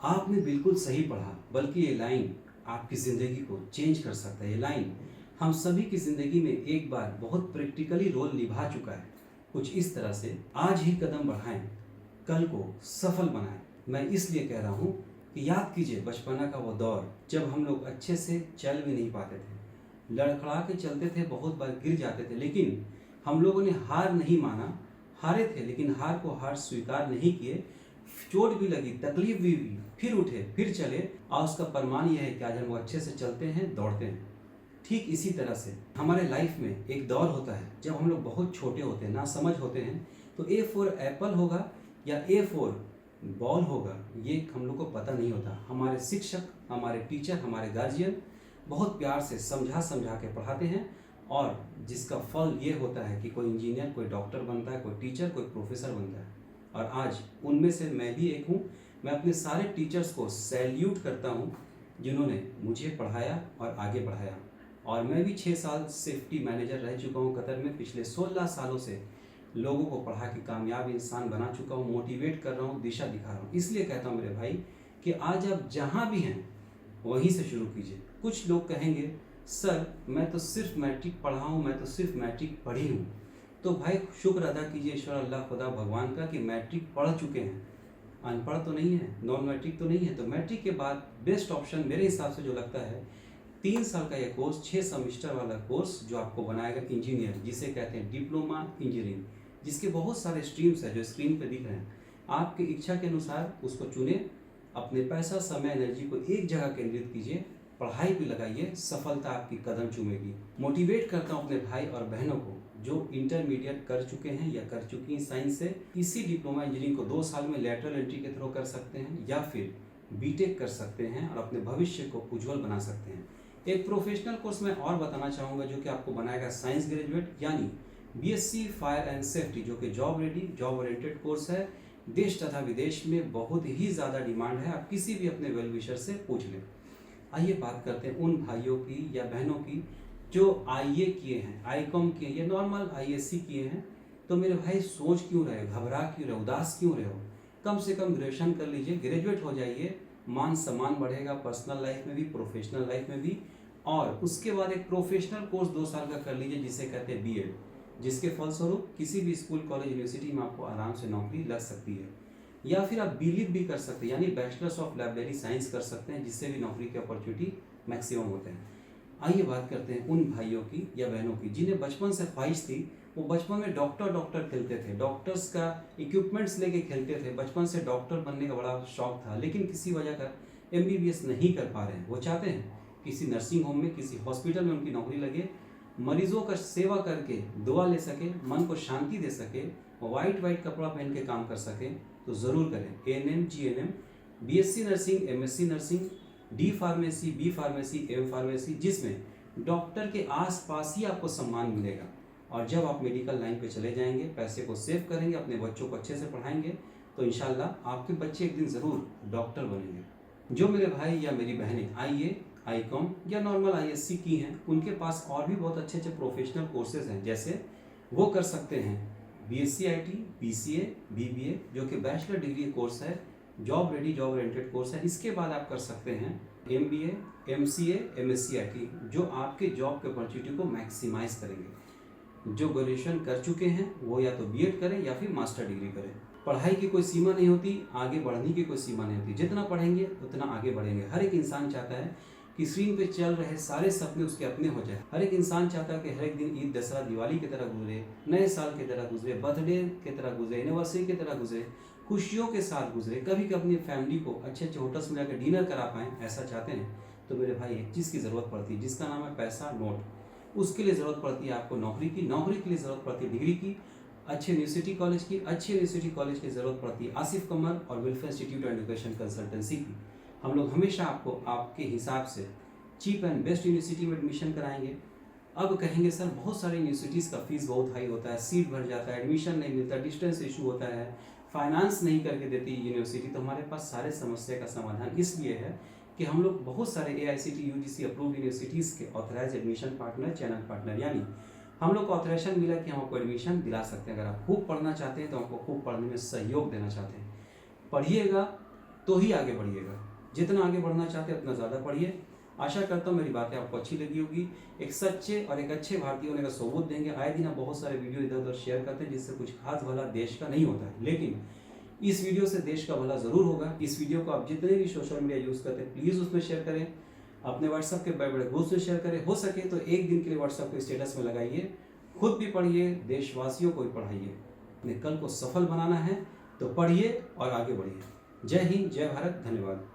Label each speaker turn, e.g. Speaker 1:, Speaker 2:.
Speaker 1: आपने बिल्कुल सही पढ़ा, बल्कि ये लाइन आपकी ज़िंदगी को चेंज कर सकता है। ये लाइन हम सभी की ज़िंदगी में एक बार बहुत प्रैक्टिकली रोल निभा चुका है। कुछ इस तरह से, आज ही कदम बढ़ाएं, कल को सफल बनाएं। मैं इसलिए कह रहा हूँ कि याद कीजिए बचपना का वो दौर जब हम लोग अच्छे से चल भी नहीं पाते थे, लड़खड़ा के चलते थे, बहुत बार गिर जाते थे, लेकिन हम लोगों ने हार नहीं माना। हारे थे लेकिन हार को हार स्वीकार नहीं किए। चोट भी लगी, तकलीफ भी हुई, फिर उठे, फिर चले, और उसका प्रमाण यह है कि आज हम वो अच्छे से चलते हैं, दौड़ते हैं। ठीक इसी तरह से हमारे लाइफ में एक दौर होता है जब हम लोग बहुत छोटे होते हैं, ना समझ होते हैं, तो ए फॉर एप्पल होगा या ए फॉर बॉल होगा, ये हम लोग को पता नहीं होता। हमारे शिक्षक, हमारे टीचर, हमारे गार्जियन बहुत प्यार से समझा समझा के पढ़ाते हैं, और जिसका फल ये होता है कि कोई इंजीनियर, कोई डॉक्टर बनता है, कोई टीचर, कोई प्रोफेसर बनता है। और आज उनमें से मैं भी एक हूँ। मैं अपने सारे टीचर्स को सैल्यूट करता हूँ जिन्होंने मुझे पढ़ाया और आगे बढ़ाया। और मैं भी 6 साल सेफ्टी मैनेजर रह चुका हूँ कतर में। पिछले 16 सालों से लोगों को पढ़ा के कामयाब इंसान बना चुका हूँ, मोटिवेट कर रहा हूँ, दिशा दिखा रहा हूँ। इसलिए कहता हूँ मेरे भाई कि आज आप जहाँ भी हैं वहीं से शुरू कीजिए। कुछ लोग कहेंगे सर मैं तो सिर्फ मैट्रिक पढ़ा हूँ, मैं तो सिर्फ मैट्रिक पढ़ी हूँ। तो भाई शुक्र अदा कीजिए ईश्वर अल्लाह खुदा भगवान का कि मैट्रिक पढ़ चुके हैं, अनपढ़ तो नहीं है, नॉन मैट्रिक तो नहीं है। तो मैट्रिक के बाद बेस्ट ऑप्शन मेरे हिसाब से जो लगता है, 3 साल का ये कोर्स, 6 सेमेस्टर वाला कोर्स जो आपको बनाएगा इंजीनियर, जिसे कहते हैं डिप्लोमा इंजीनियरिंग, जिसके बहुत सारे स्ट्रीम्स हैं जो स्क्रीन पे दिख रहे हैं। आपकी इच्छा के अनुसार उसको चुने, अपने पैसा, समय, एनर्जी को एक जगह केंद्रित कीजिए, पढ़ाई पे लगाइए, सफलता आपकी कदम चूमेगी। मोटिवेट करता हूँ अपने भाई और बहनों को जो इंटरमीडिएट कर चुके हैं या कर चुकी हैं साइंस से, इसी डिप्लोमा इंजीनियरिंग को 2 साल में लेटरल एंट्री के थ्रू कर सकते हैं, या फिर बीटेक कर सकते हैं और अपने भविष्य को उज्जवल बना सकते हैं। एक प्रोफेशनल कोर्स मैं और बताना चाहूँगा जो कि आपको बनाएगा साइंस ग्रेजुएट, यानी बीएससी फायर एंड सेफ्टी, जो कि job ready, job oriented course है। देश तथा विदेश में बहुत ही ज़्यादा डिमांड है। आप किसी भी अपने वेल विशर से पूछ लें। आइए बात करते हैं उन भाइयों की या बहनों की जो आईए किए हैं, आईकॉम किए या नॉर्मल आईएससी किए हैं। तो मेरे भाई सोच क्यों रहे, घबरा क्यों रहे, उदास क्यों रहे हो? कम से कम ग्रेजुएशन कर लीजिए, ग्रेजुएट हो जाइए, मान सम्मान बढ़ेगा पर्सनल लाइफ में भी, प्रोफेशनल लाइफ में भी। और उसके बाद एक प्रोफेशनल कोर्स 2 साल का कर लीजिए जिसे कहते हैं बीएड, जिसके फलस्वरूप किसी भी स्कूल, कॉलेज, यूनिवर्सिटी में आपको आराम से नौकरी लग सकती है। या फिर आप बीलिप भी कर सकते हैं, यानी बैचलर्स ऑफ लाइब्रेरी साइंस कर सकते हैं, जिससे भी नौकरी की अपॉर्चुनिटी मैक्सिमम होते हैं। आइए बात करते हैं उन भाइयों की या बहनों की जिन्हें बचपन से ख्वाहिश थी, वो बचपन में डॉक्टर डॉक्टर खेलते थे, डॉक्टर्स का इक्विपमेंट्स लेके खेलते थे, बचपन से डॉक्टर बनने का बड़ा शौक था, लेकिन किसी वजह का एमबीबीएस नहीं कर पा रहे हैं। वो चाहते हैं किसी नर्सिंग होम में, किसी हॉस्पिटल में उनकी नौकरी लगे, मरीजों का सेवा करके दुआ ले सके, मन को शांति दे सके, वाइट कपड़ा पहन के काम कर सके, तो ज़रूर करें। ANM, GNM, BSc nursing, MSc nursing, D pharmacy, B pharmacy, M pharmacy, जिसमें डॉक्टर के आसपास ही आपको सम्मान मिलेगा। और जब आप मेडिकल लाइन पे चले जाएंगे, पैसे को सेव करेंगे, अपने बच्चों को अच्छे से पढ़ाएंगे, तो इंशाल्लाह आपके बच्चे एक दिन ज़रूर डॉक्टर बनेंगे। जो मेरे भाई या मेरी बहनें आईए, आईकॉम या नॉर्मल आईएससी की हैं, उनके पास और भी बहुत अच्छे अच्छे प्रोफेशनल कोर्सेज हैं, जैसे वो कर सकते हैं बीएससी आईटी, बीसीए, बीबीए, जो कि बैचलर डिग्री कोर्स है, job ready, job oriented course है। इसके बाद आप कर सकते हैं एमबीए, एमसीए, एमएससी आईटी, जो आपके जॉब के अपॉर्चुनिटी को मैक्सिमाइज करेंगे। जो ग्रेजुएशन कर चुके हैं वो या तो बीएड करें या फिर मास्टर डिग्री करें। पढ़ाई की कोई सीमा नहीं होती, आगे बढ़ने की कोई सीमा नहीं होती, जितना पढ़ेंगे उतना आगे बढ़ेंगे। हर एक इंसान चाहता है कि स्क्रीन पे चल रहे सारे सपने उसके अपने हो जाए। हर एक इंसान चाहता है कि हर एक दिन ईद, दशहरा, दिवाली की तरह गुजरे, नए साल की तरह गुजरे, बर्थडे की तरह गुजरे, एनिवर्सरी की तरह गुजरे, खुशियों के साथ गुजरे। कभी कभी अपनी फैमिली को अच्छे अच्छे होटल्स में जाकर डिनर करा पाएँ, ऐसा चाहते हैं। तो मेरे भाई एक चीज़ की ज़रूरत पड़ती है जिसका नाम है पैसा, नोट। उसके लिए ज़रूरत पड़ती है आपको नौकरी की, नौकरी के लिए ज़रूरत पड़ती है डिग्री की, अच्छे यूनिवर्सिटी कॉलेज की, अच्छे यूनिवर्सिटी कॉलेज की ज़रूरत पड़ती है आसिफ कमर और वेलफेयर इंस्टीट्यूट एजुकेशन कंसल्टेंसी की। हम लोग हमेशा आपको आपके हिसाब से चीप एंड बेस्ट यूनिवर्सिटी में एडमिशन कराएंगे। अब कहेंगे सर बहुत सारी यूनिवर्सिटीज़ का फीस बहुत हाई होता है, सीट भर जाता है, एडमिशन नहीं मिलता, डिस्टेंस इशू होता है, फाइनेंस नहीं करके देती यूनिवर्सिटी। तो हमारे पास सारे समस्या का समाधान इसलिए है कि हम लोग बहुत सारे AICTE UGC अप्रूव्ड यूनिवर्सिटीज़ के authorise admission partner, channel partner, यानी हम लोग को ऑथराइजेशन मिला कि हम आपको एडमिशन दिला सकते हैं। अगर आप खूब पढ़ना चाहते हैं तो आपको खूब पढ़ने में सहयोग देना चाहते हैं, पढ़िएगा, तो ही आगे बढ़िएगा। जितना आगे बढ़ना चाहते हैं उतना ज़्यादा पढ़िए। आशा करता हूँ मेरी बातें आपको अच्छी लगी होगी। एक सच्चे और एक अच्छे भारतीय होने का सबूत देंगे। आए दिन आप बहुत सारे वीडियो इधर उधर शेयर करते हैं जिससे कुछ खास भला देश का नहीं होता है, लेकिन इस वीडियो से देश का भला ज़रूर होगा। इस वीडियो को आप जितने भी सोशल मीडिया यूज़ करते हैं प्लीज़ उसमें शेयर करें, अपने व्हाट्सएप के बड़े बड़े ग्रुप्स में शेयर करें। हो सके तो एक दिन के लिए व्हाट्सएप को स्टेटस में लगाइए, खुद भी पढ़िए, देशवासियों को भी पढ़ाइए। अपने कल को सफल बनाना है तो पढ़िए और आगे बढ़िए। जय हिंद, जय भारत, धन्यवाद।